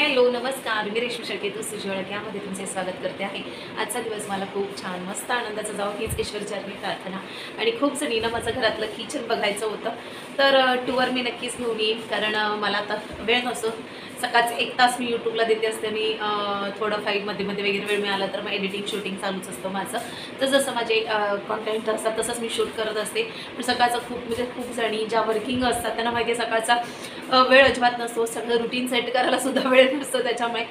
Hello नमस्कार, मी रेश्मी शेळके सुजवळक यामध्ये तुमचे स्वागत करते आहे। आजचा दिवस मला खूप छान मस्त आनंदाचा जाऊ हीच ईश्वरचरणी प्रार्थना। आणि खूप जणींना माझं घरातलं किचन बघायचं होतं, तर टूर मी नक्कीच घेऊन येईन, कारण मला आता वेळ नसतो। सकाळचं 1 तास मी यूट्यूबला देते असते, मी थोडं फाईलमध्ये वगैरे वेळ मिळाला तर मग एडिटिंग शूटिंग चालूच असतं माझं। तर जसं माझे कॉन्टेंट असतात तसंच मी शूट करत असते। पण सकाळचं खूप जणी ज्या वर्किंग असतात त्यांना माहिती आहे सकाळचा वेळ अजिबात नसतो, सगळं रुटीन सेट करायला सुद्धा वेळ नसतो। त्याच्यामुळे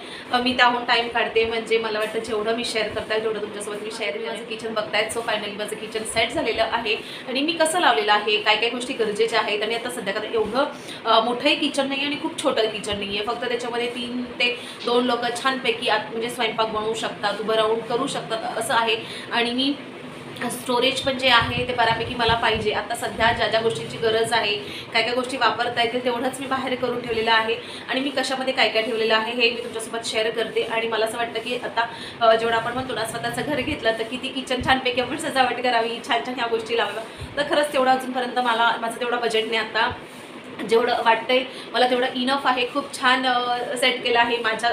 मी त्याहून टाईम काढते, म्हणजे मला वाटतं जेवढं मी शेअर करताय तेवढं तुमच्यासोबत मी शेअर माझं किचन बघतायत। सो फायनली माझं किचन सेट झालेलं आहे आणि मी कसं लावलेलं आहे, काय काय गोष्टी गरजेच्या आहेत। आणि आता सध्या का एवढं मोठंही किचन नाही आणि खूप छोटं किचन नाही आहे, फक्त त्याच्यामध्ये 3 ते 2 लोक छानपैकी आत म्हणजे स्वयंपाक बनवू शकतात, उभं राहून करू शकतात असं आहे। आणि मी स्टोरेज पण जे आहे ते बऱ्यापैकी मला पाहिजे। आता सध्या ज्या ज्या गोष्टींची गरज आहे, काय काय गोष्टी वापरता येतील तेवढंच मी बाहेर करून ठेवलेलं आहे। आणि मी कशामध्ये काय काय ठेवलेलं आहे हे मी तुमच्यासोबत शेअर करते। आणि मला असं वाटतं की आता जेवढं आपण म्हणतो ना स्वतःचं घर घेतलं तर किती किचन छानपैकी आपण सजावट करावी, छान छान ह्या गोष्टी लावाव्या, तर खरंच तेवढं अजूनपर्यंत माझं तेवढं बजेटने आता जेवढं वाटतंय मला तेवढं इनफ आहे। खूप छान सेट केलं आहे माझ्या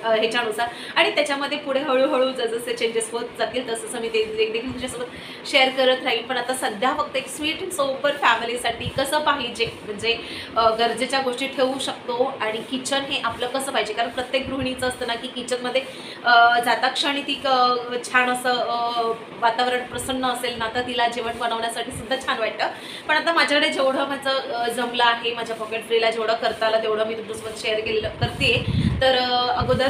ह्याच्यानुसार। आणि त्याच्यामध्ये पुढे हळूहळू जसं चेंजेस होत जातील तसं मी ते देखील तुझ्यासोबत शेअर करत राहील। पण आता सध्या फक्त एक स्वीट अँड सोबर फॅमिलीसाठी कसं पाहिजे, म्हणजे गरजेच्या गोष्टी ठेवू शकतो आणि किचन हे आपलं कसं पाहिजे, कारण प्रत्येक गृहिणीचं असतं ना की किचनमध्ये जाता क्षणी ती छान असं वातावरण प्रसन्न असेल ना तर तिला जेवण बनवण्यासाठी सुद्धा छान वाटतं। पण आता माझ्याकडे जेवढं माझं जमलं आहे, माझ्या पॉकेट फ्रीला जेवढं करता आलं तेवढं मी तुमच्यासोबत शेअर करते। तर अगोदर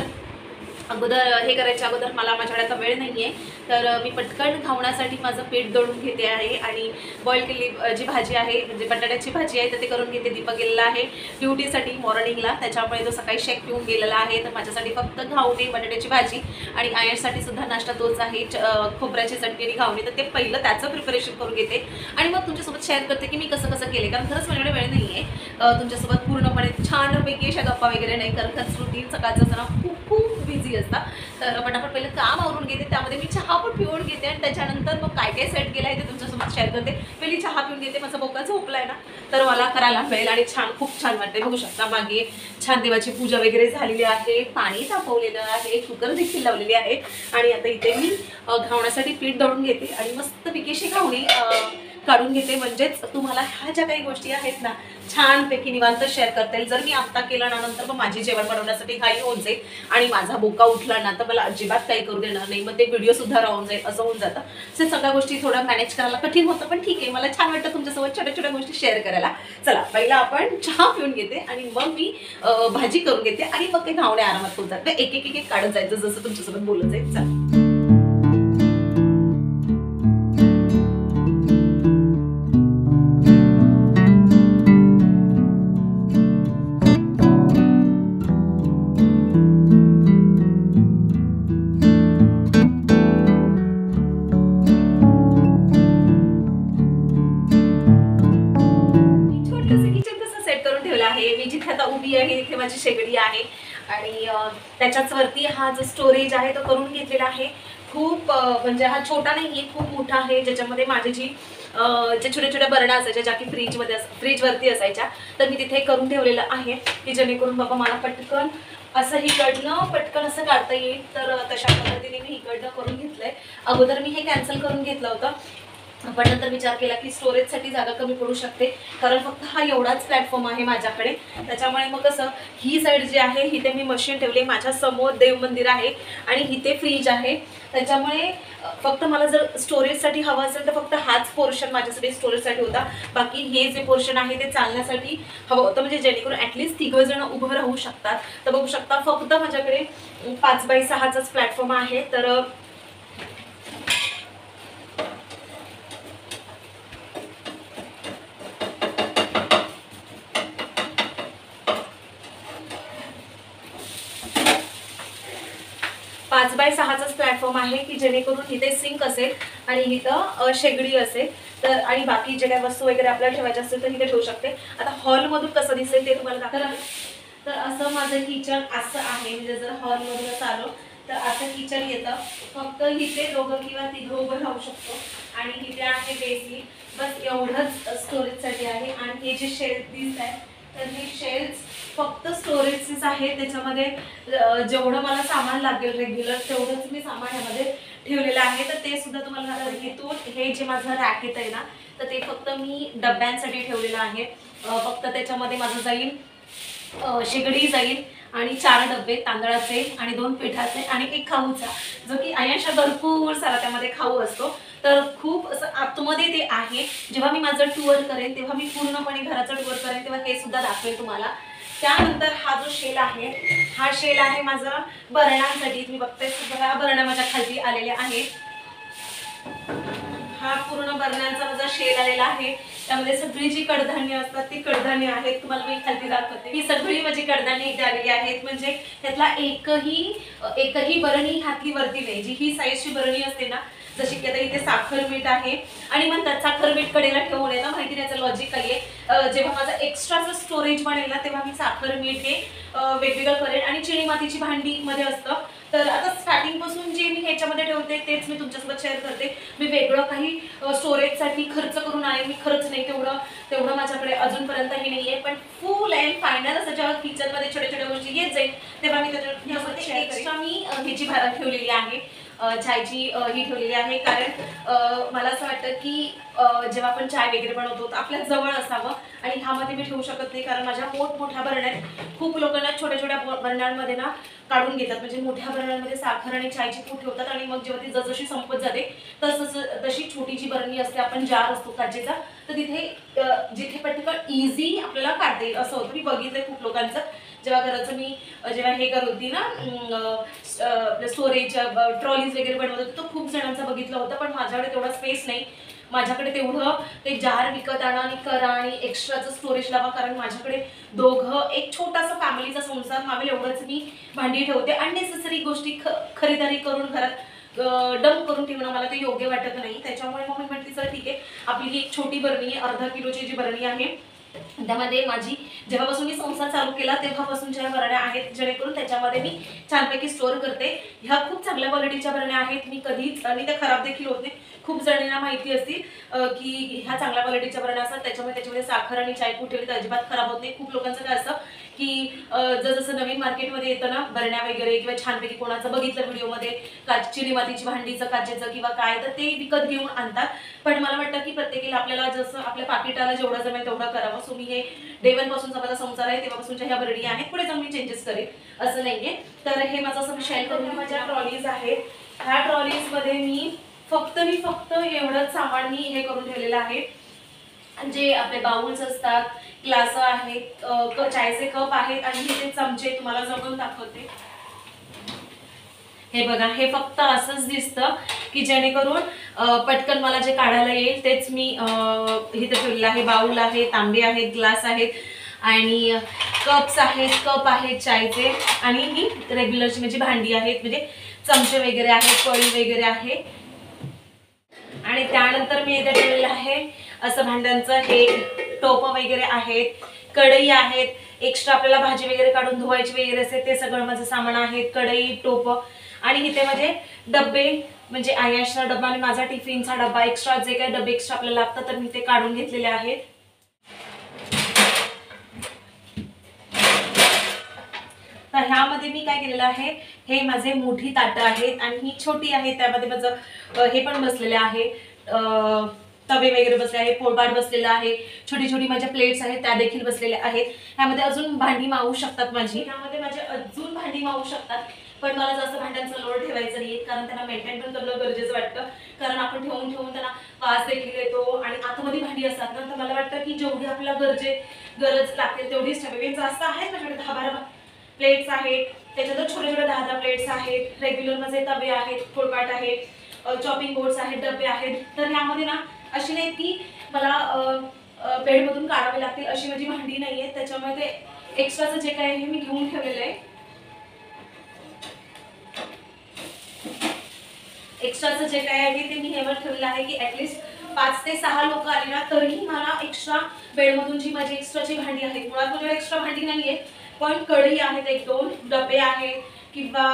हे करायच्या अगोदर मला माझ्याकडे आता वेळ नाही आहे, तर मी पटकन खावण्यासाठी माझं पीठ दळून घेते आहे। आणि बॉईल केलेली जी भाजी आहे म्हणजे बटाट्याची भाजी आहे तर ते करून घेते। दीपक गेलेला आहे ड्युटीसाठी मॉर्निंगला, त्याच्यामुळे तो सकाळी शेक पिऊन गेलेला आहे, तर माझ्यासाठी फक्त घावणे बटाट्याची भाजी आणि आयर्ससाठी सुद्धा नाश्ता तोच आहे, खोबऱ्याची चटणी आणि घावणे, तर ते पहिलं त्याचं प्रिपरेशन करून घेते आणि मग तुमच्यासोबत शेअर करते की मी कसं केले, कारण खरंच माझ्याकडे वेळ नाही आहे तुमच्यासोबत पूर्णपणे छानपैकी अशा गप्पा वगैरे नाही, कारण खरंच रुटीन सकाळचं असताना खूप बिझी असतात। तर पटापट पहिलं काम आवरून घेते, त्यामध्ये मी चहा पण पिऊन घेते आणि त्याच्यानंतर मग काय काय सेट केलं आहे ते तुमच्यासोबत शेअर करते। पहिली चहा पिऊन घेते, माझा बोका झोपलाय ना तर मला करायला मिळेल आणि खूप छान वाटते। बघू शकता मागे छान देवाची पूजा वगैरे झालेली आहे, पाणी तापवलेलं आहे, कुकर देखील लावलेली आहे। आणि आता इथे मी घावण्यासाठी पीठ दळून घेते आणि मस्त पिकेशी घावणी काढून घेते, म्हणजेच तुम्हाला ह्या ज्या काही गोष्टी आहेत ना छानपैकी निवांत शेअर करता येईल। जर मी आत्ता केलं ना नंतर मग माझी जेवण बनवण्यासाठी घाई होऊन जाईल आणि माझा बोका उठला ना तर मला अजिबात काही करू देणार नाही, मग ते व्हिडिओ सुद्धा राहून जाईल, असं होऊन जातं। सो सगळ्या गोष्टी थोडं मॅनेज करायला कठीण होतं, पण ठीक आहे, मला छान वाटतं तुमच्यासोबत छोट्या छोट्या गोष्टी शेअर करायला। चला पहिला आपण चहा पिऊन घेते आणि मग मी भाजी करून घेते आणि मग ते घावणे आरामात होऊन जातं। एक एक काढत जायचं जसं तुमच्यासोबत बोलत जाईल। चला मी जिथे आता उभी आहे इथे माझी शेगडी आहे आणि त्याच्याच वरती हा जो स्टोरेज आहे तो करून घेतलेला आहे। खूप म्हणजे हा छोटा नाहीये, खूप मोठा आहे, ज्याच्यामध्ये माझी जी छोट्या छोट्या बरण्या असायच्या ज्या की फ्रीजवरती असायच्या, तर मी तिथे करून ठेवलेलं आहे की जेणेकरून बाबा मला पटकन असं इकडनं पटकन असं काढता येईल। तर तशा पद्धतीने मी इकडनं करून घेतलंय। अगोदर मी हे कॅन्सल करून घेतलं होतं, पण नंतर विचार केला की स्टोरेजसाठी जागा कमी पडू शकते, कारण फक्त हा एवढाच प्लॅटफॉर्म आहे माझ्याकडे, त्याच्यामुळे मग कसं ही साईड जी आहे इथे मी मशीन ठेवली, माझ्या समोर देव मंदिर आहे आणि इथे फ्रीज आहे, त्याच्यामुळे फक्त मला जर स्टोरेजसाठी हवं असेल तर फक्त हाच पोर्शन माझ्यासाठी स्टोरेजसाठी होता, बाकी हे जे पोर्शन आहे ते चालण्यासाठी हवं होतं, म्हणजे जेणेकरून ॲटलिस्ट 3 जण उभं राहू शकतात। तर बघू शकता फक्त माझ्याकडे 5x6च प्लॅटफॉर्म आहे। तर 5x6च प्लॅटफॉर्म आहे की जेणेकरून इथे सिंक असेल आणि इथं शेगडी असेल, तर आणि बाकी जे काही वस्तू वगैरे आपल्याला ठेवायचे असेल तर इथे ठेवू शकते। आता हॉलमधून कसं दिसेल ते तुम्हाला दाखवते। तर असं माझं किचन असं आहे, म्हणजे जर हॉलमधूनच आलो तर असं किचन येतं, फक्त इथे 2 किंवा 3 उभं राहू शकतो आणि इथे आहे बेसिन, बस एवढंच स्टोरेजसाठी आहे। आणि हे जे शेल्फ दिसत आहे तर हे शेल्स फक्त स्टोरेजचेच आहेत, त्याच्यामध्ये जेवढं मला सामान लागेल रेग्युलर तेवढंच मी सामान ह्यामध्ये ठेवलेलं आहे. तर ते सुद्धा तुम्हाला इथून हे जे माझं रॅक येत आहे ना, तर ते फक्त मी डब्यांसाठी ठेवलेलं आहे. फक्त त्याच्यामध्ये माझं जाईल शेगडी जाईल आणि 4 डबे तांदळाचे आणि 2 पिठाचे आणि 1 खाऊचा, जो की आयांशा भरपूर सारा त्यामध्ये खाऊ असतो. तर खूप असं आतमध्ये ते आहे. जेव्हा मी माझं टूर करेन तेव्हा मी पूर्णपणे घराचा टूर करेन तेव्हा हे सुद्धा दाखवेन तुम्हाला. त्यानंतर हा जो शेल आहे, हा शेल आहे माझा बरण्यांसाठी. तुम्ही बघताय सगळ्या बरण्या माझ्या खाली आलेल्या आहेत. हा पूर्ण बरण्यांचा माझा शेल आलेला आहे. त्यामध्ये सगळी जी कडधान्य असतात ती कडधान्य आहेत. तुम्हाला मी खाली दाखवते, ही सगळी माझी कडधान्य इथे आलेली आहेत. म्हणजे त्यातला एकही बरणी हातली वरती नाही. जी ही साईजची बरणी असते ना, जशी की आता इथे साखर मीठ आहे आणि म्हणतात साखर मीठ कडेला ठेवून आहे ना, माहिती त्याचं लॉजिक काय आहे. जेव्हा माझं एक्स्ट्राचं स्टोरेज बनेल ना तेव्हा मी साखर मीठ हे वेगवेगळं करेन. आणि चिनी मातीची भांडी मध्ये असतं. तर आता स्टार्टिंग पासून जे मी ह्याच्यामध्ये ठेवते तेच मी तुमच्यासोबत शेअर करते. मी वेगळं काही स्टोरेजसाठी खर्च करून आहे मी खरंच नाही, तेवढं माझ्याकडे अजूनपर्यंतही नाही आहे. पण फुल अँड फायनल असं जेव्हा किचनमध्ये छोट्या छोट्या गोष्टी येत जाईल तेव्हा मी त्याच्यामध्ये एक्स्ट्रा मी ह्याची ठेवलेली आहे, चायची ही ठेवलेली आहे. कारण मला असं वाटतं की जेव्हा आपण चाय वगैरे बनवतो तर आपल्या जवळ असावं. आणि ह्यामध्ये मी ठेवू शकत नाही कारण माझ्या मोठमोठ्या बरण्यात खूप लोकांना छोट्या छोट्या बरण्यांमध्ये ना काढून घेतात. म्हणजे मोठ्या बरण्यांमध्ये साखर आणि चायची पूड ठेवतात आणि मग जेव्हा ती जसजशी संपत जाते तशी छोटी जी बरणी असते, आपण जार असतो काचेचा, तर तिथे जिथे पटकन इझी आपल्याला काढता येईल असं होतं. मी बघितलंय खूप लोकांचं. जेव्हा हे करत होती ना आपलं स्टोरेज ट्रॉलीज वगैरे बनवत होती, तो खूप जणांचा बघितलं होतं. पण माझ्याकडे तेवढा स्पेस नाही. माझ्याकडे तेवढं ते जार विकत आणा आणि करा आणि एक्स्ट्राचं स्टोरेज लावा. कारण माझ्याकडे दोघं एक छोटासा फॅमिलीचा संसार मावेल एवढंच मी भांडी ठेवते. अननेसेसरी गोष्टी खरेदी करून घरात डंप करून ठेवणं मला ते योग्य वाटत नाही. त्याच्यामुळे मग मी म्हटली चल ठीक आहे, आपली ही एक छोटी बरणी आहे, अर्धा किलोची जी बरणी आहे, त्यामध्ये माझी जेव्हापासून मी संसार चालू केला तेव्हापासूनच्या बरण्या आहेत, जेणेकरून त्याच्यामध्ये मी छानपैकी स्टोअर करते. ह्या खूप चांगल्या क्वालिटीच्या बरण्या आहेत. मी कधीच आणि त्या खराब देखील होत नाही. खूप जणांना माहिती असतील की ह्या चांगल्या क्वालिटीच्या बरण्या असतात, त्याच्यामध्ये साखर आणि चाय पूड ठेवली तर अजिबात खराब होत नाही. खूप लोकांचं काय असतं की जसं नवीन मार्केटमध्ये येतं ना बरण्या वगैरे, किंवा छानपैकी कोणाचं बघितलं व्हिडिओमध्ये चिनी मातीची भांडीचं काचेचं किंवा काय, तर ते विकत घेऊन आणतात. पण मला वाटतं की प्रत्येकाला आपल्याला जसं आपल्या पाकिटाला जेवढं जमेल तेवढं करावं. सो मी हे डे 1 पासूनचा माझा संसार आहे तेव्हापासूनच्या ह्या बरणी आहेत. पुढे जाऊन मी चेंजेस करेन असं नाहीये. तर हे माझं असं शेअर करून माझ्या ट्रॉलीज आहेत. ह्या ट्रॉलीजमध्ये मी फक्त एवढंच सामान मी हे करून ठेवलेलं आहे. जे आपले बाउल्स असतात, ग्लास आहेत, चायचे कप आहेत आणि हे चमचे तुम्हाला जवळून दाखवते. हे बघा, हे फक्त असंच दिसतं की जेणेकरून पटकन मला जे काढायला येईल तेच मी इथे ठेवलेलं आहे. बाउल आहे, तांबे आहेत, ग्लास आहेत आणि कप आहेत चायचे आणि ही रेग्युलरची म्हणजे भांडी आहेत, म्हणजे चमचे वगैरे आहेत, पळी वगैरे आहे. आणि त्यानंतर मी इथे ठेवलेलं आहे असं भांड्यांचं हे टोप वगैरे आहेत, कढई आहेत, एक्स्ट्रा आपल्याला भाजी वगैरे काढून धुवायची वगैरे असेल ते सगळं माझं सामान आहे. कढई, टोप आणि इथे माझे डब्बे, म्हणजे आयाशचा डब्बा आणि माझा टिफिनचा डब्बा, एक्स्ट्रा जे काही डबे एक्स्ट्रा आपल्याला लागतात तर मी ते काढून घेतलेले आहेत. तर ह्यामध्ये मी काय केलेलं आहे, हे माझे मोठी ताटं आहेत आणि ही छोटी आहे, त्यामध्ये माझं हे पण बसलेले आहे, तवे वगैरे बसले आहे, पोळपाट बसलेला आहे, छोटी छोटी माझ्या प्लेट्स आहेत त्या देखील बसलेल्या आहेत. ह्यामध्ये अजून भांडी मावू शकतात माझी, ह्यामध्ये माझे अजून भांडी मावू शकतात. पण मला जास्त भांड्यांचा लोड ठेवायचा नाही, कारण त्यांना मेंटेन पण करणं गरजेचं वाटतं. कारण आपण ठेवून त्यांना वास देखील येतो आणि आतमध्ये भांडी असतात ना, तर मला वाटतं की जेवढी आपल्याला गरज लागते तेवढीच ठेवावी. जास्त आहेत माझ्याकडे 10-12 प्लेट्स आहेत, त्याच्यात छोटे छोटे 10-10 प्लेट्स आहेत, रेग्युलर माझे तवे आहेत, पोळपाट आहे, चॉपिंग बोर्ड्स आहेत, डबे आहेत. तर यामध्ये ना अशी नाही की मला बेडमधून काढावे लागतील अशी माझी भांडी नाही आहे. त्याच्यामुळे ते एक्स्ट्राचं जे काय आहे मी घेऊन ठेवलेलं आहे. एक्स्ट्राचं जे काय आहे ते मी ह्यावर ठेवलेलं आहे की ऍटलीस्ट 5 ते 6 लोक आले ना तरीही मला एक्स्ट्रा बेडमधून जी माझी एक्स्ट्राची भांडी आहेत, मुळात माझ्याकडे एक्स्ट्रा भांडी नाहीये, पण कढई आहेत, 1-2 डबे आहेत किंवा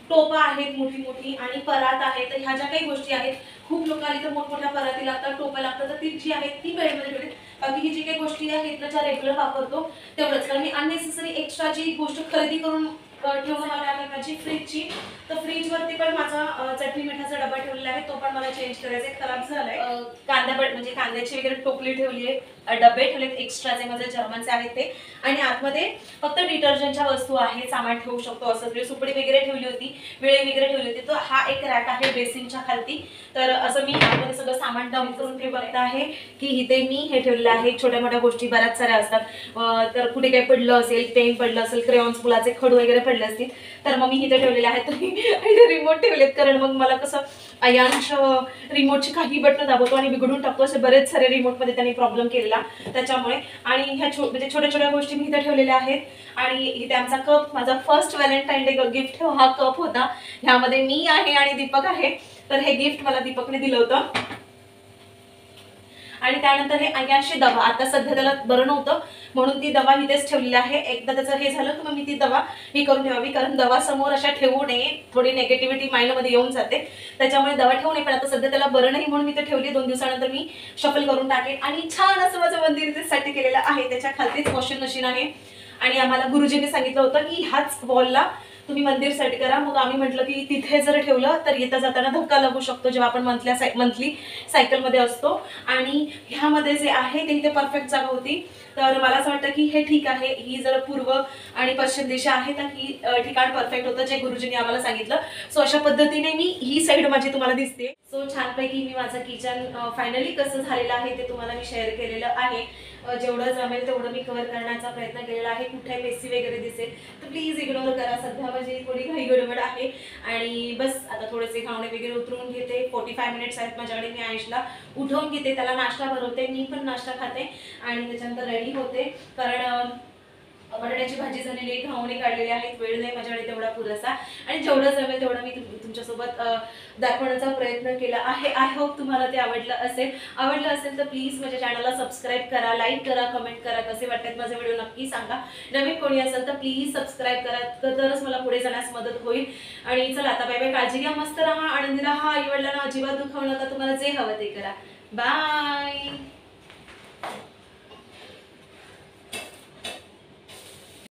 टोपा आहेत मोठी मोठी आणि परात आहे. तर ह्या ज्या काही गोष्टी आहेत, खूप लोकांना इथं मोठमोठ्या पराती लागतात, टोपा लागतात, तर ती जी आहेत ती बेडमध्ये ठेवली. बाकी ही जी काही गोष्टी आहेत ना ज्या रेग्युलर वापरतो तेवढंच. कारण मी अननेसेसरी एक्स्ट्रा जी गोष्ट खरेदी करून ठेवून मला आहे माझी फ्रीजची. तर फ्रीजवरती पण माझा चटणी मिठाचा डबा ठेवलेला आहे, तो पण मला चेंज करायचा आहे, खराब झालाय. म्हणजे कांद्याची वगैरे टोपली ठेवली आहे, डबे ठेवलेत एक्स्ट्राचे माझे जर्मनचे आहेत ते. आणि आतमध्ये फक्त डिटर्जंटच्या वस्तू आहेत, सामान ठेवू शकतो असं. सुपडी वगैरे ठेवली होती, वेळे वगैरे ठेवली होती. तर हा एक रॅक आहे बेसिनच्या खालती. तर असं मी आतमध्ये सगळं सामान डंप करून ठेवलं आहे की इथे मी हे ठेवलेलं आहे. छोट्या मोठ्या गोष्टी बऱ्याच साऱ्या असतात, तर कुठे काही पडलं असेल, पेन पडलं असेल, क्रेयॉन्स, फुलाचे खडू वगैरे पडले असतील तर मग मी इथे ठेवलेले आहेत. इथे रिमोट ठेवलेत, कारण मग मला कसं अयांश रिमोटची काही बटन दाबवतो आणि बिघडून टाकतो, असे बरेच सारे रिमोटमध्ये त्यांनी प्रॉब्लेम केलेला त्याच्यामुळे. आणि ह्या म्हणजे छोट्या छोट्या गोष्टी मी इथे ठेवलेल्या आहेत. आणि इथे आमचा कप, माझा फर्स्ट व्हॅलेंटाईन डे गिफ्ट हा कप होता. ह्यामध्ये मी आहे आणि दीपक आहे. तर हे गिफ्ट मला दीपकने दिलं होतं. आणि त्यानंतर हे अयांशी दवा, आता सध्या त्याला बरं नव्हतं म्हणून ती दवा इथेच ठेवलेली आहे. एकदा त्याचं हे झालं तर मग मी ती दवा ही करून ठेवावी, कारण दवा समोर अशा ठेवू नये, थोडी नेगेटिव्हिटी माइंडमध्ये येऊन जाते, त्याच्यामुळे दवा ठेवू नये. पण आता सध्या त्याला बरं नाही म्हणून मी ते ठेवली. 2 दिवसानंतर मी शफल करून टाकेन. आणि छान असं माझं मंदिर इथेसाठी केलेलं आहे, त्याच्या खालतीच वॉशिंग मशीन आहे. आणि आम्हाला गुरुजींनी सांगितलं होतं की ह्याच वॉलला तुम्ही मंदिर सेट करा. मग आम्ही म्हटलं की तिथे जर ठेवलं तर येता जाताना धक्का लागू शकतो जेव्हा आपण मंथली सायकलमध्ये असतो. आणि ह्यामध्ये जे आहे ते इथे परफेक्ट जागा होती. तर मला असं वाटतं की हे ठीक आहे. ही जर पूर्व आणि पश्चिम दिशा आहे तर ही ठिकाण परफेक्ट होतं जे गुरुजींनी आम्हाला सांगितलं. सो अशा पद्धतीने मी ही साईड माझी तुम्हाला दिसते. सो छानपैकी मी माझं किचन फायनली कसं झालेलं आहे ते तुम्हाला मी शेअर केलेलं आहे. जेवढं जमेल तेवढं मी कव्हर करण्याचा प्रयत्न केलेला आहे. कुठे मेसी वगैरे दिसेल तर प्लीज इग्नोर करा. सध्या माझी थोडी घाई गडबड आहे. आणि बस आता थोडेसे घावणे वगैरे उतरून घेते. 45 मिनिट्स आहेत माझ्याकडे. मी आयुषला उठवून घेते, त्याला नाश्ता भरवते, मी पण नाश्ता खाते आणि त्याच्यानंतर रेडी होते. कारण बटाट्याची भाजी झालेली आहे, घावणे काढलेले आहेत, वेळ नाही माझ्याकडे तेवढा पुरेसा. आणि जेवढं जमेल तेवढं मी तुमच्यासोबत दाखवण्याचा प्रयत्न केला आहे. आय होप तुम्हाला ते आवडलं असेल तर प्लीज माझ्या चॅनलला सबस्क्राईब करा, लाईक करा, कमेंट करा, कसे वाटतात माझे व्हिडिओ नक्की सांगा. नवीन कोणी असेल तर प्लीज सबस्क्राईब करा, तरच मला पुढे जाण्यास मदत होईल. आणि चला आता बाय बाय, काळजी घ्या, मस्त राहा, आनंदी राहा, आई वडिलांना अजिबात दुखावू नका, तुम्हाला जे हवं ते करा. बाय.